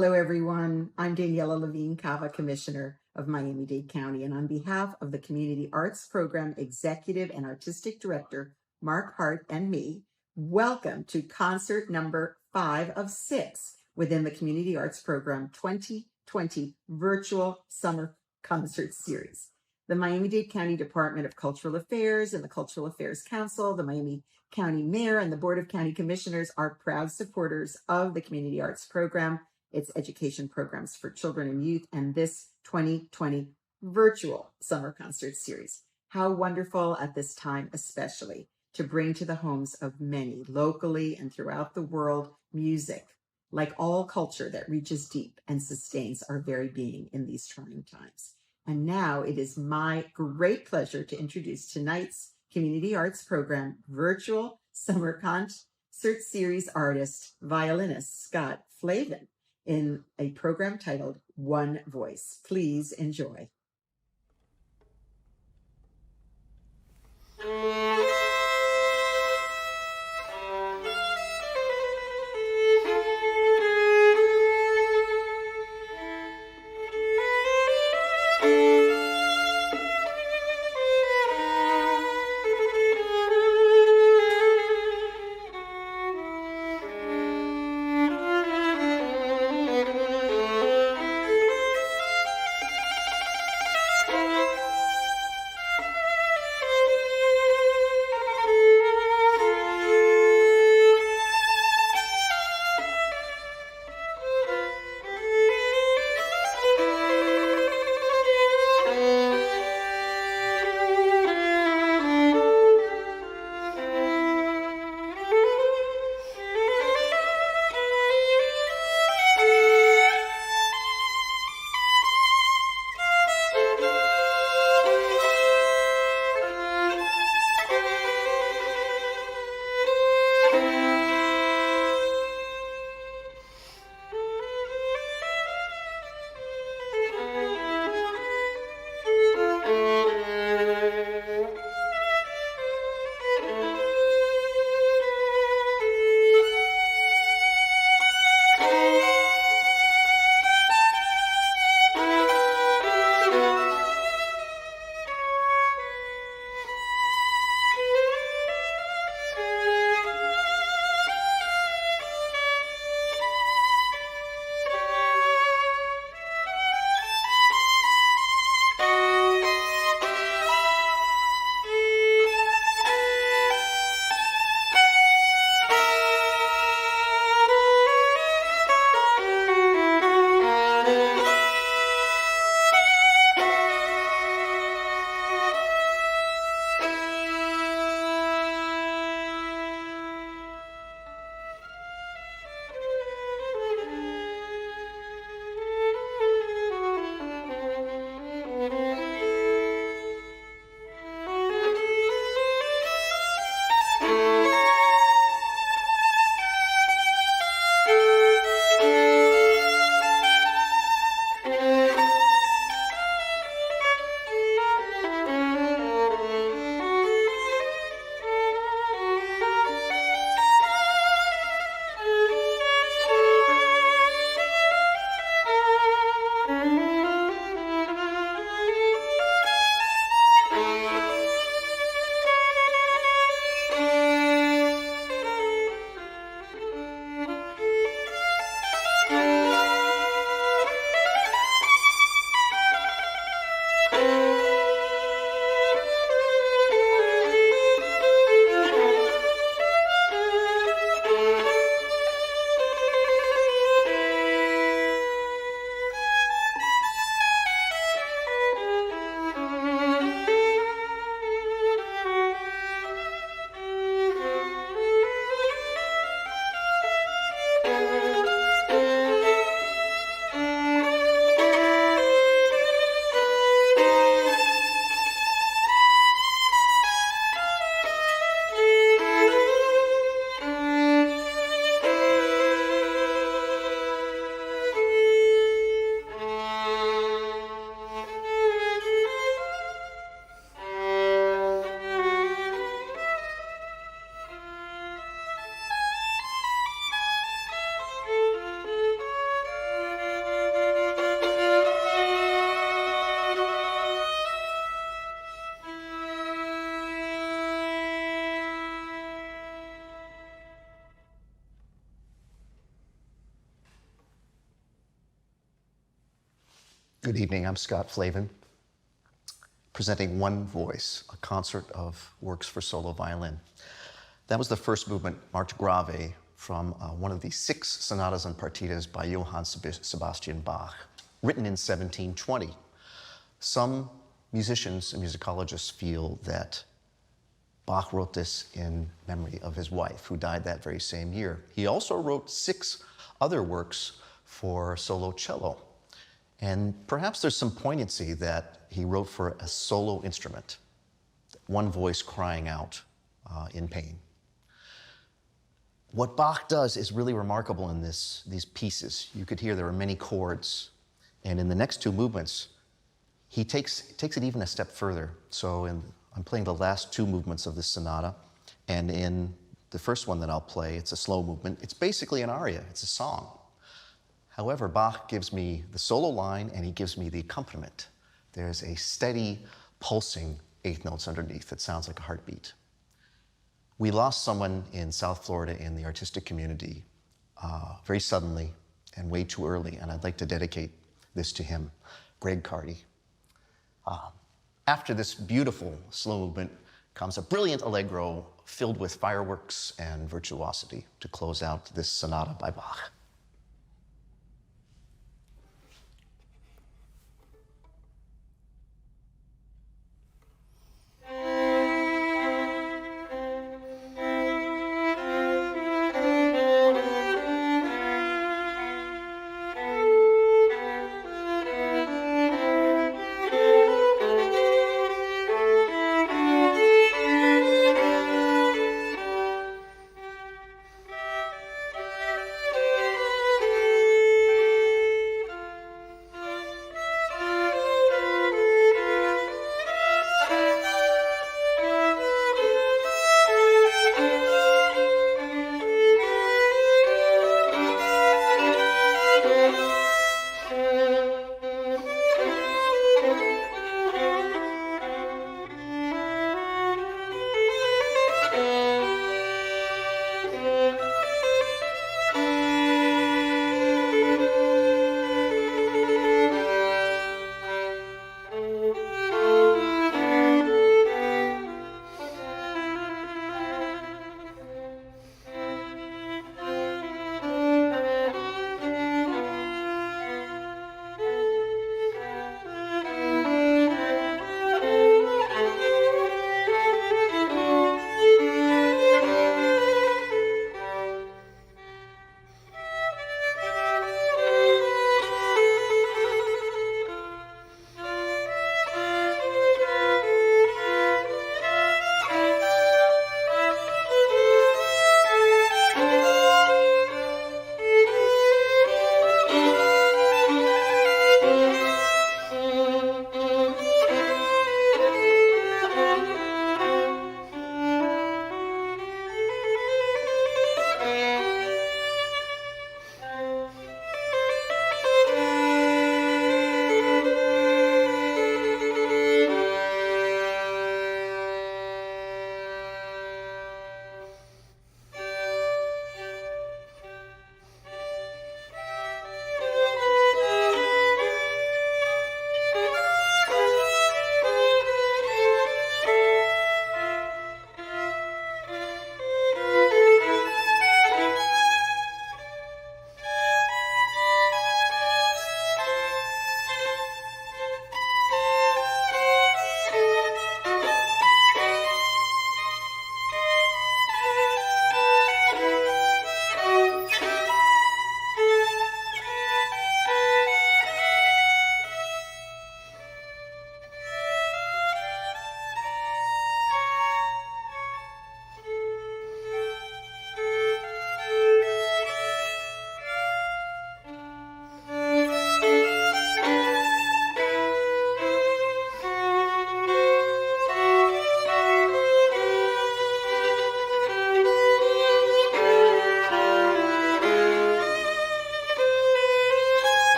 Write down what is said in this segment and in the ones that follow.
Hello, everyone. I'm Daniela Levine Cava, Commissioner of Miami-Dade County, and on behalf of the Community Arts Program Executive and Artistic Director, Mark Hart, and me, welcome to concert number 5 of 6 within the Community Arts Program 2020 Virtual Summer Concert Series. The Miami-Dade County Department of Cultural Affairs and the Cultural Affairs Council, the Miami County Mayor, and the Board of County Commissioners are proud supporters of the Community Arts Program, its education programs for children and youth, and this 2020 virtual summer concert series. How wonderful at this time, especially, to bring to the homes of many locally and throughout the world music, like all culture that reaches deep and sustains our very being in these trying times. And now it is my great pleasure to introduce tonight's Community Arts Program virtual summer concert series artist, violinist Scott Flavin, in a program titled One Voice. Please enjoy. Good evening, I'm Scott Flavin, presenting One Voice, a concert of works for solo violin. That was the first movement, March Grave, from one of the 6 sonatas and partitas by Johann Sebastian Bach, written in 1720. Some musicians and musicologists feel that Bach wrote this in memory of his wife, who died that very same year. He also wrote 6 other works for solo cello. And perhaps there's some poignancy that he wrote for a solo instrument, one voice crying out in pain. What Bach does is really remarkable in these pieces. You could hear there are many chords. And in the next 2 movements, he takes it even a step further. So I'm playing the last 2 movements of this sonata. And in the first one that I'll play, it's a slow movement. It's basically an aria. It's a song. However, Bach gives me the solo line and he gives me the accompaniment. There's a steady, pulsing 8th notes underneath that sounds like a heartbeat. We lost someone in South Florida in the artistic community very suddenly and way too early, and I'd like to dedicate this to him, Greg Carty. After this beautiful slow movement comes a brilliant allegro filled with fireworks and virtuosity to close out this sonata by Bach.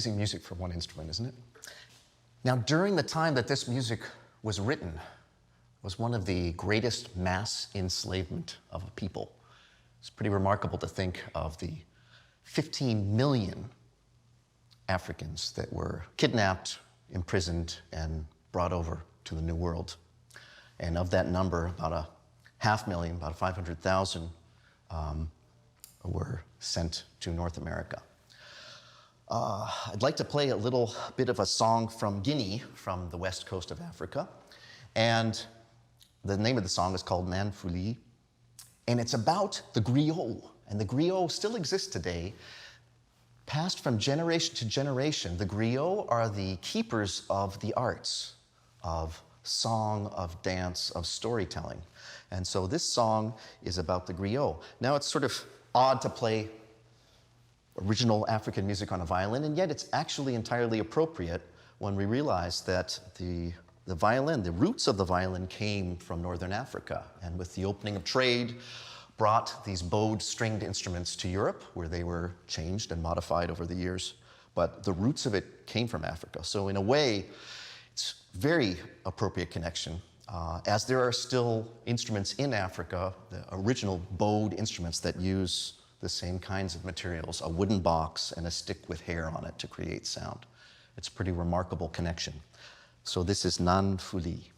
Amazing music for one instrument, isn't it? Now, during the time that this music was written, was one of the greatest mass enslavement of a people. It's pretty remarkable to think of the 15 million Africans that were kidnapped, imprisoned, and brought over to the New World. And of that number, about a 500,000, about 500,000 were sent to North America. I'd like to play a little bit of a song from Guinea, from the west coast of Africa. And the name of the song is called Manfouli. And it's about the griot. And the griot still exists today. Passed from generation to generation, the griot are the keepers of the arts, of song, of dance, of storytelling. And so this song is about the griot. Now, it's sort of odd to play original African music on a violin, and yet it's actually entirely appropriate when we realize that the violin, the roots of the violin came from Northern Africa. And with the opening of trade, brought these bowed stringed instruments to Europe, where they were changed and modified over the years. But the roots of it came from Africa. So in a way, it's a very appropriate connection. As there are still instruments in Africa, the original bowed instruments that use the same kinds of materials, a wooden box and a stick with hair on it to create sound. It's a pretty remarkable connection. So this is Manfouli.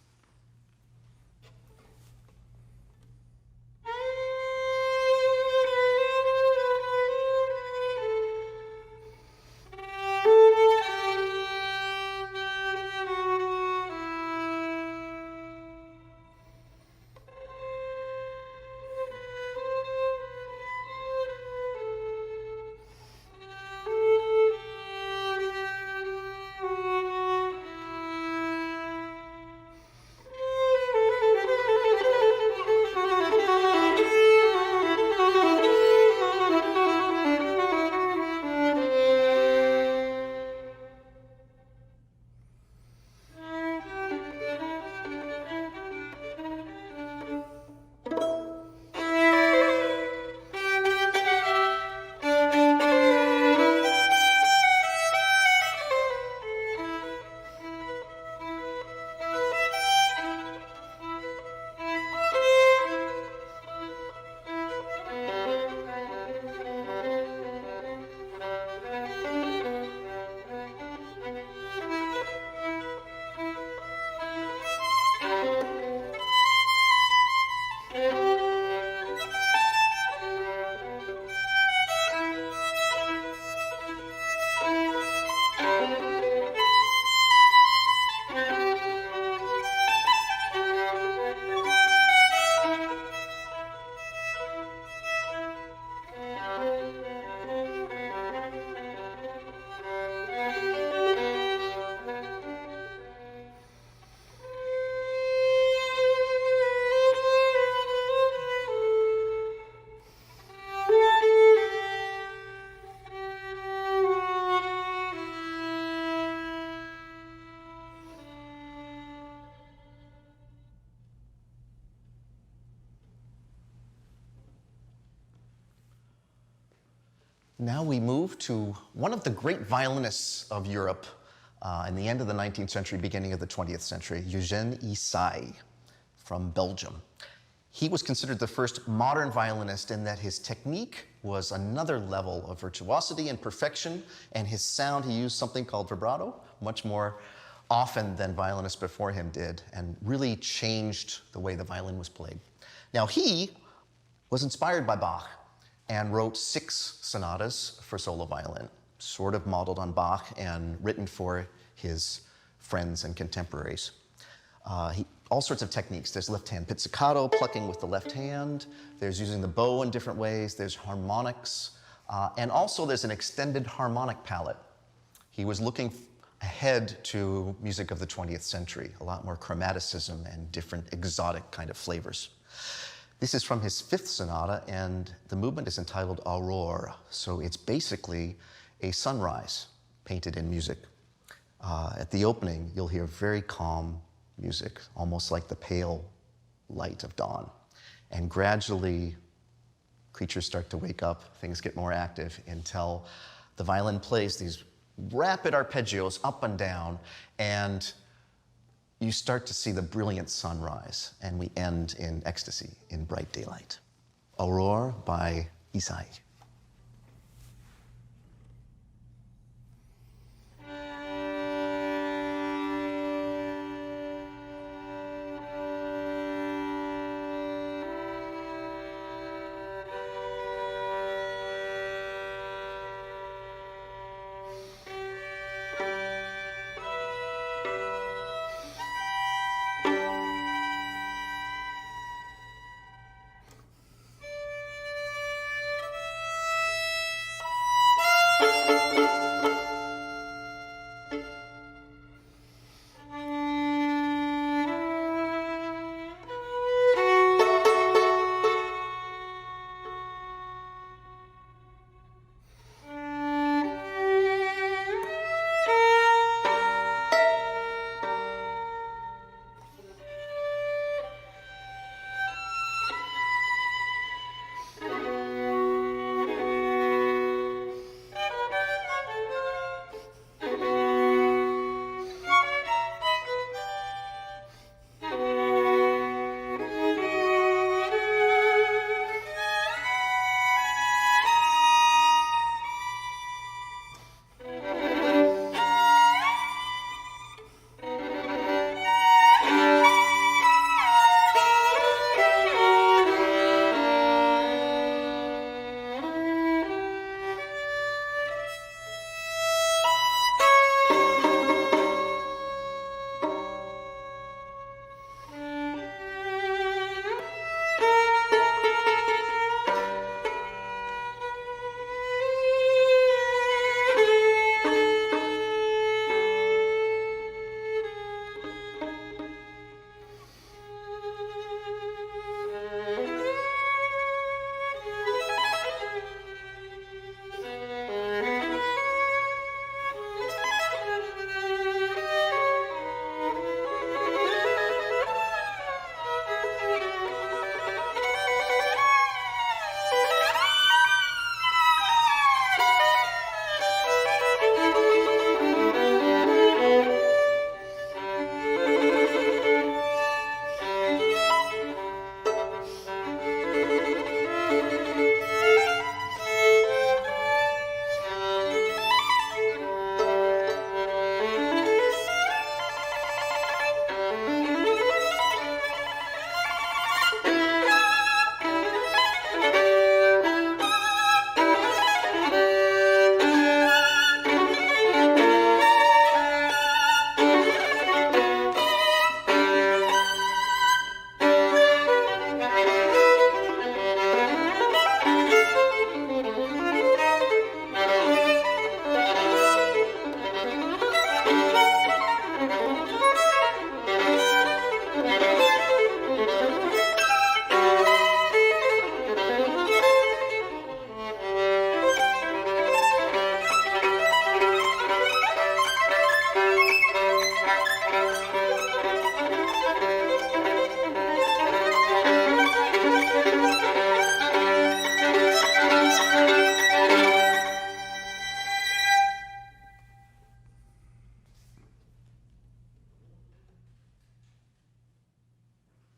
Now we move to one of the great violinists of Europe in the end of the 19th century, beginning of the 20th century, Eugene Ysaÿe from Belgium. He was considered the first modern violinist in that his technique was another level of virtuosity and perfection, and his sound, he used something called vibrato, much more often than violinists before him did, and really changed the way the violin was played. Now he was inspired by Bach and wrote 6 sonatas for solo violin, sort of modeled on Bach and written for his friends and contemporaries. All sorts of techniques. There's left-hand pizzicato, plucking with the left hand. There's using the bow in different ways. There's harmonics. And also there's an extended harmonic palette. He was looking ahead to music of the 20th century, a lot more chromaticism and different exotic kind of flavors. This is from his 5th sonata, and the movement is entitled Aurore. So it's basically a sunrise painted in music. At the opening, you'll hear very calm music, almost like the pale light of dawn. And gradually, creatures start to wake up, things get more active until the violin plays these rapid arpeggios up and down, and you start to see the brilliant sunrise, and we end in ecstasy, in bright daylight. Aurore by Ysaÿe.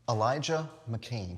Elijah McCain.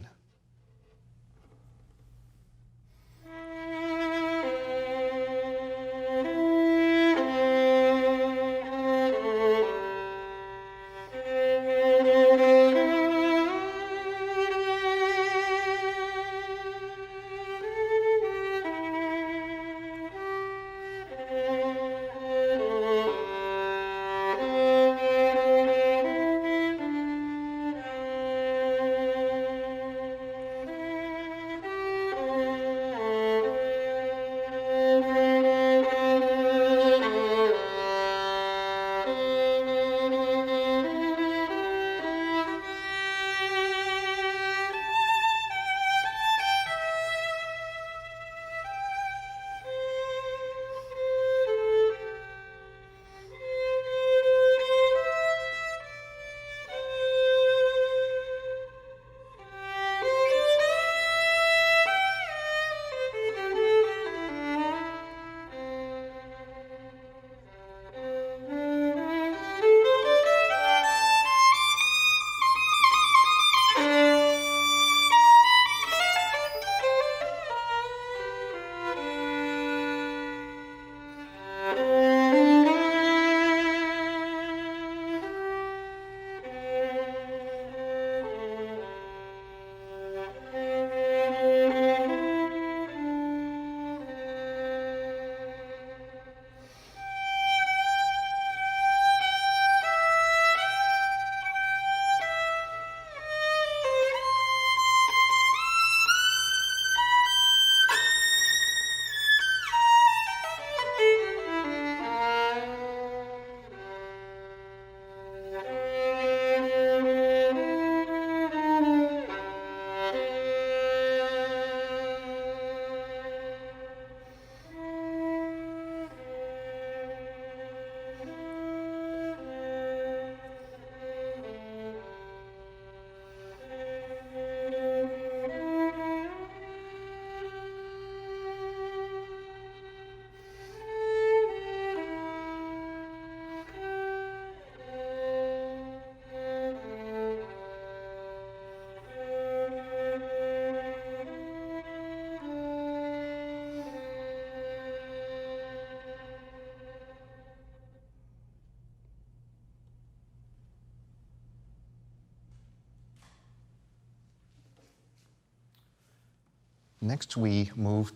Next, we move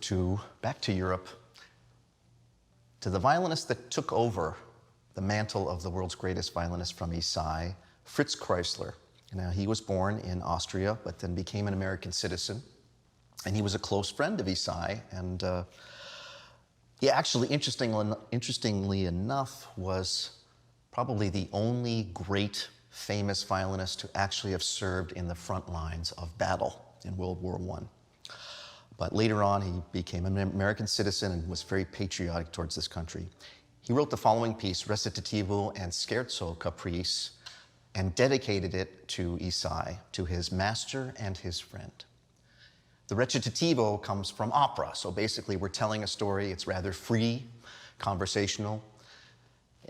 back to Europe, to the violinist that took over the mantle of the world's greatest violinist from Ysaÿe, Fritz Kreisler. Now, he was born in Austria, but then became an American citizen. And he was a close friend of Ysaÿe. And he actually, interestingly enough, was probably the only great famous violinist to actually have served in the front lines of battle in World War I. But later on, he became an American citizen and was very patriotic towards this country. He wrote the following piece, Recitativo and Scherzo Caprice, and dedicated it to Ysaÿe, to his master and his friend. The recitativo comes from opera, so basically we're telling a story. It's rather free, conversational,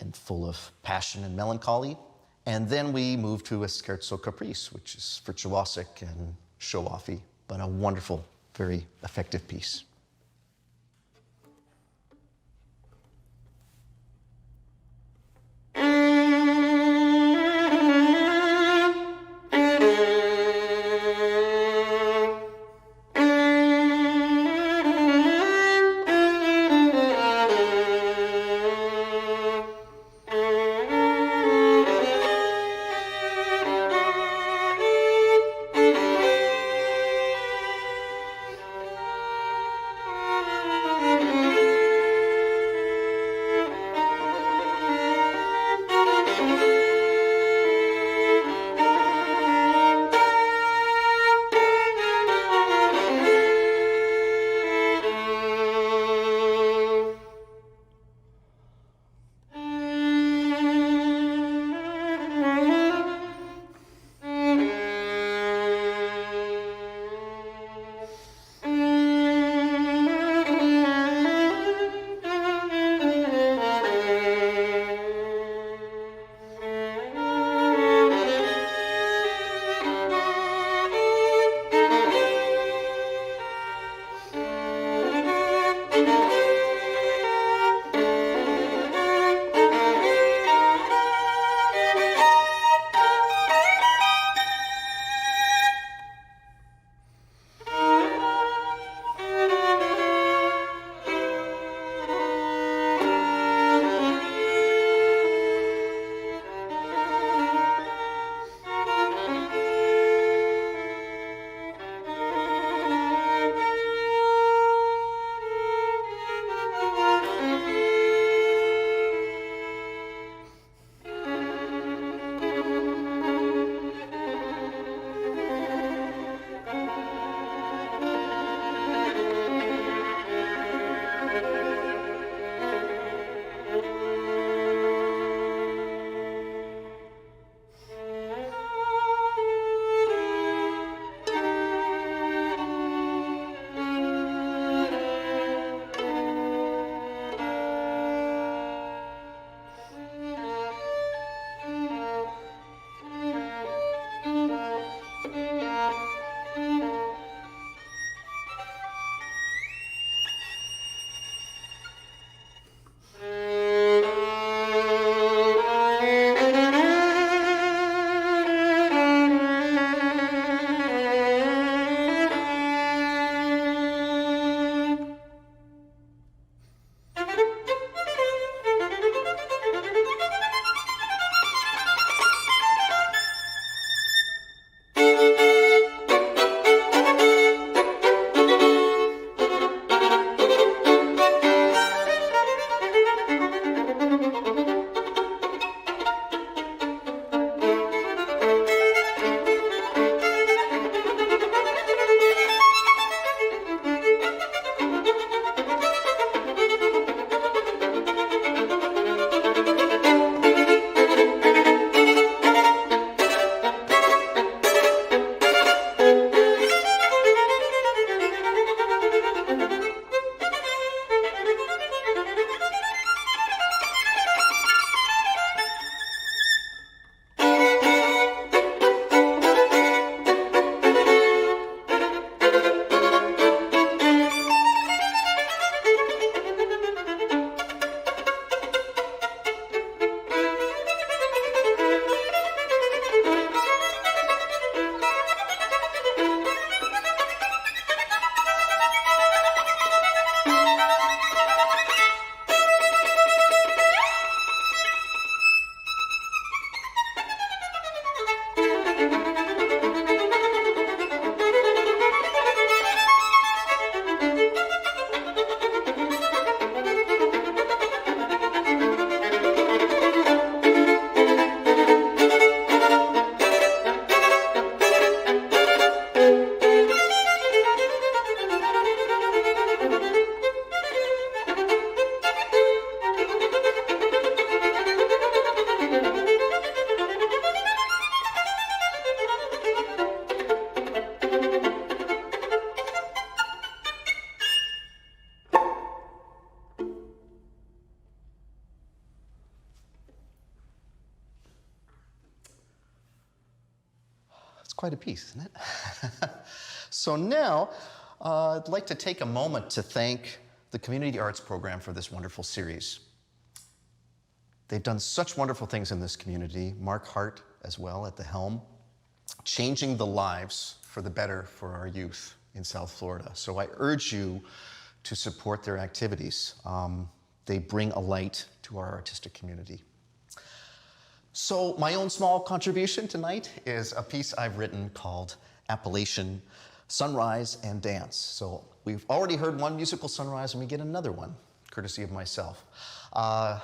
and full of passion and melancholy. And then we move to a Scherzo Caprice, which is virtuosic and show-offy, but a wonderful, very effective piece. quite a piece, isn't it? So now, I'd like to take a moment to thank the Community Arts Program for this wonderful series. They've done such wonderful things in this community, Mark Hart as well at the helm, changing the lives for the better for our youth in South Florida. So I urge you to support their activities. They bring a light to our artistic community. So my own small contribution tonight is a piece I've written called Appalachian Sunrise and Dance. So we've already heard one musical sunrise and we get another one, courtesy of myself. I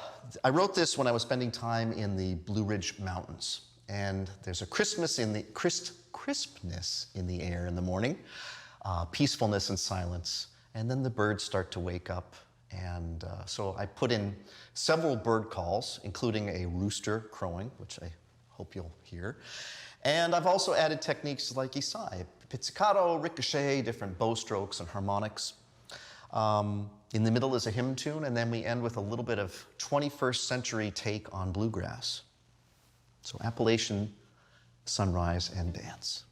wrote this when I was spending time in the Blue Ridge Mountains, and there's a crispness in the air in the morning, peacefulness and silence, and then the birds start to wake up. And so I put in several bird calls, including a rooster crowing, which I hope you'll hear. And I've also added techniques like Ysaÿe, pizzicato, ricochet, different bow strokes and harmonics. In the middle is a hymn tune, and then we end with a little bit of 21st century take on bluegrass. So Appalachian Sunrise and Dance.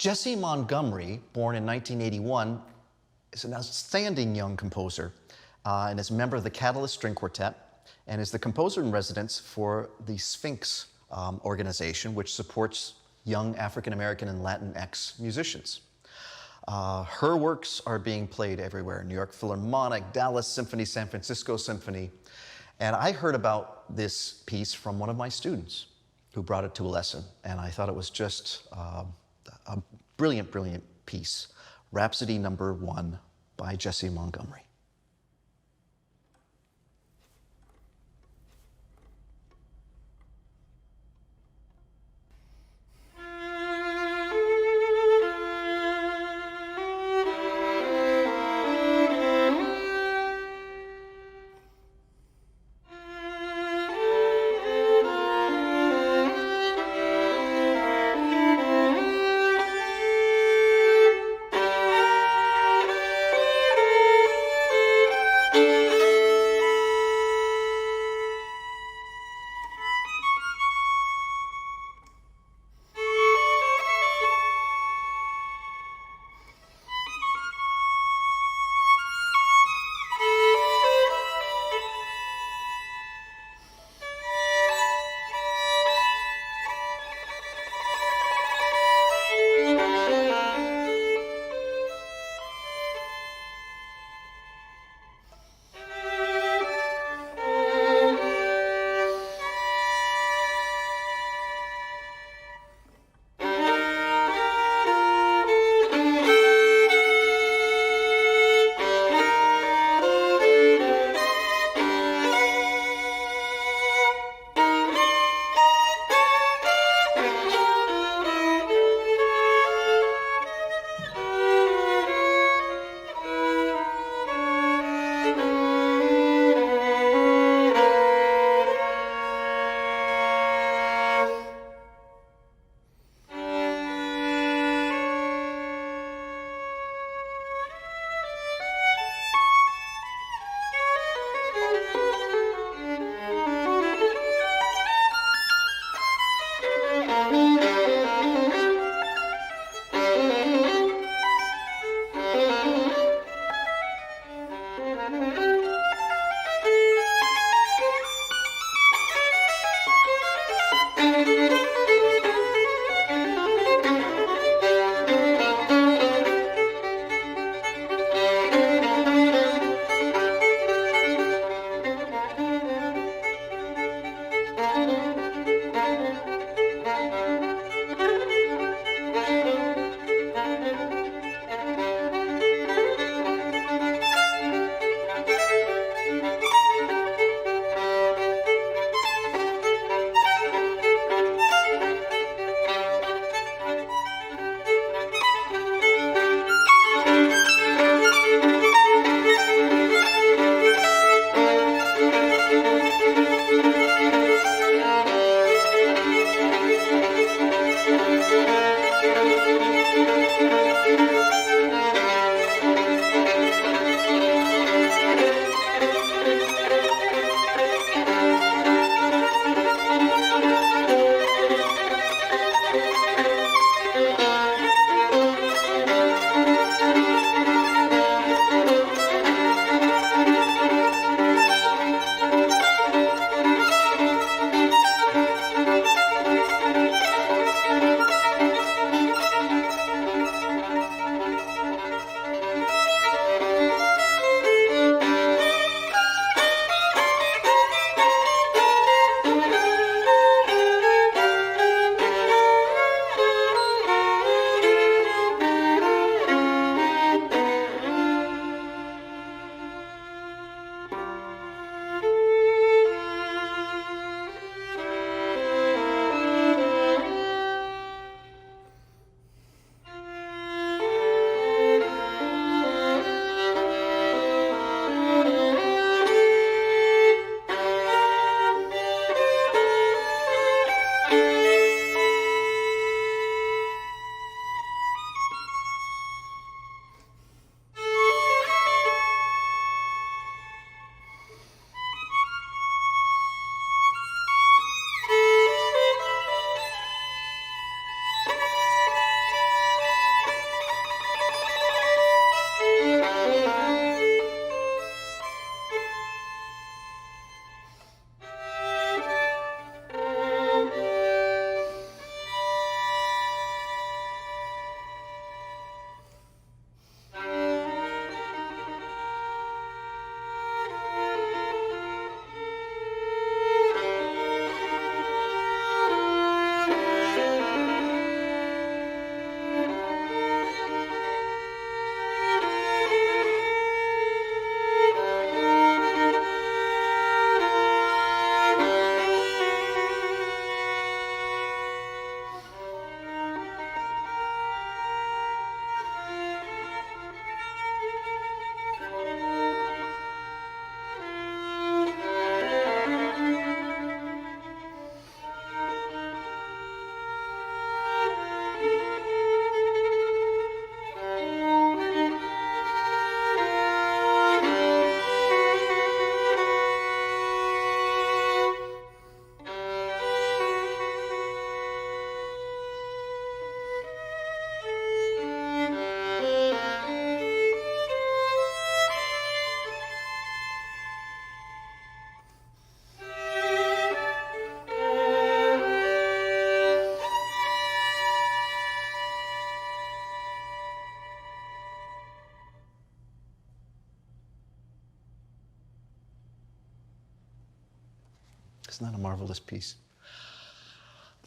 Jessie Montgomery, born in 1981, is an outstanding young composer and is a member of the Catalyst String Quartet and is the composer in residence for the Sphinx organization, which supports young African American and Latinx musicians. Her works are being played everywhere: New York Philharmonic, Dallas Symphony, San Francisco Symphony. And I heard about this piece from one of my students who brought it to a lesson, and I thought it was just a brilliant, brilliant piece. Rhapsody Number 1 by Jessie Montgomery. Isn't that a marvelous piece?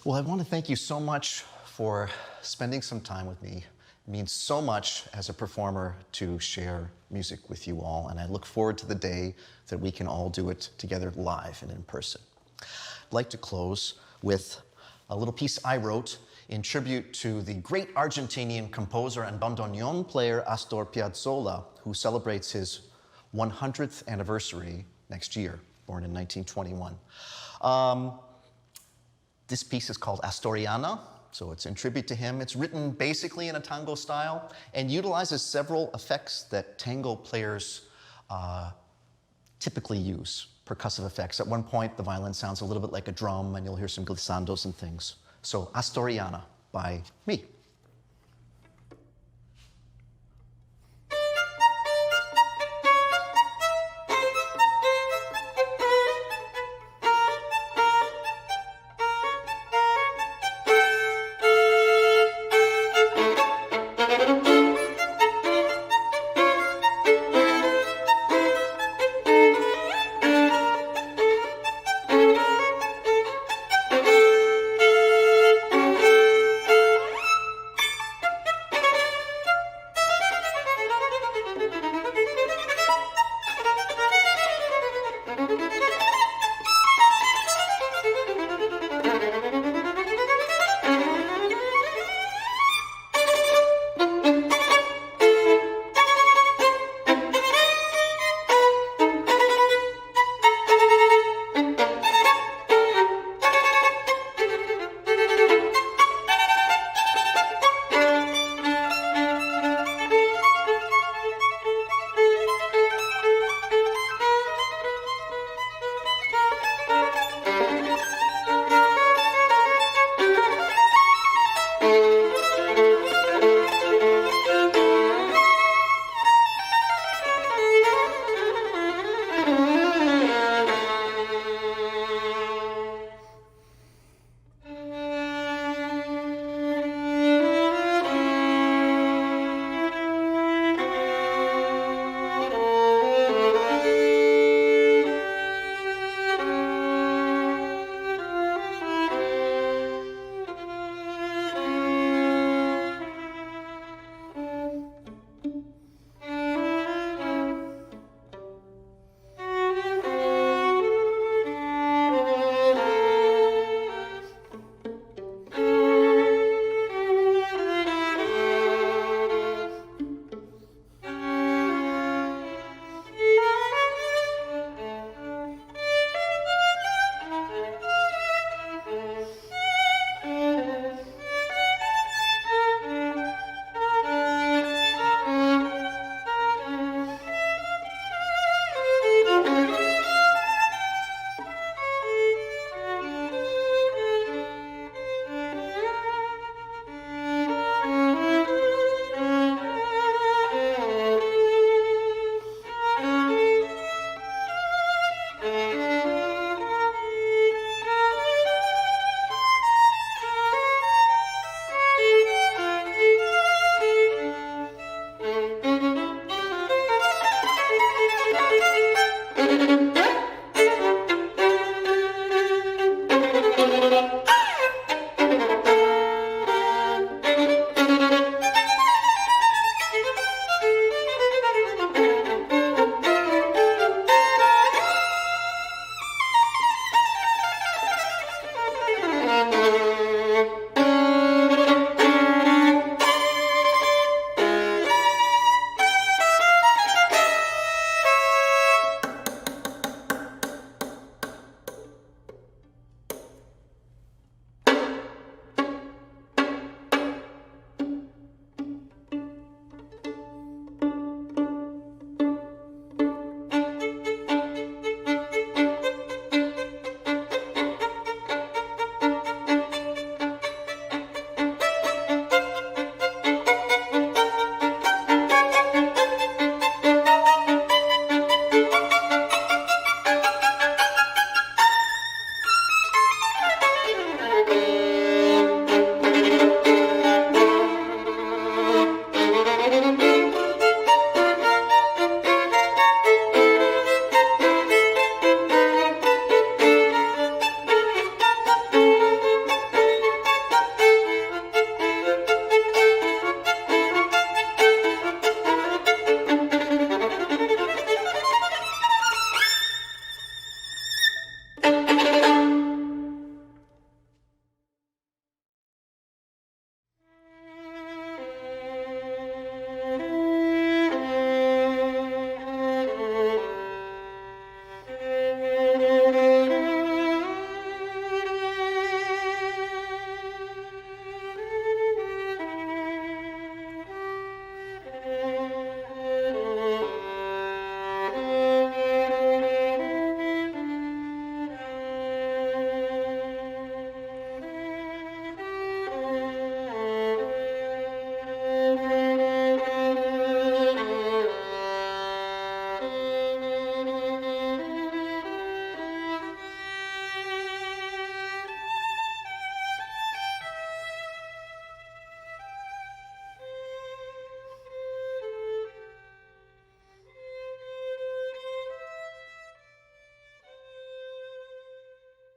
Well, I want to thank you so much for spending some time with me. It means so much as a performer to share music with you all, and I look forward to the day that we can all do it together live and in person. I'd like to close with a little piece I wrote in tribute to the great Argentinian composer and bandoneon player Astor Piazzolla, who celebrates his 100th anniversary next year, born in 1921. This piece is called Astoriana, so it's in tribute to him. It's written basically in a tango style and utilizes several effects that tango players typically use, percussive effects. At one point, the violin sounds a little bit like a drum, and you'll hear some glissandos and things. So Astoriana by me.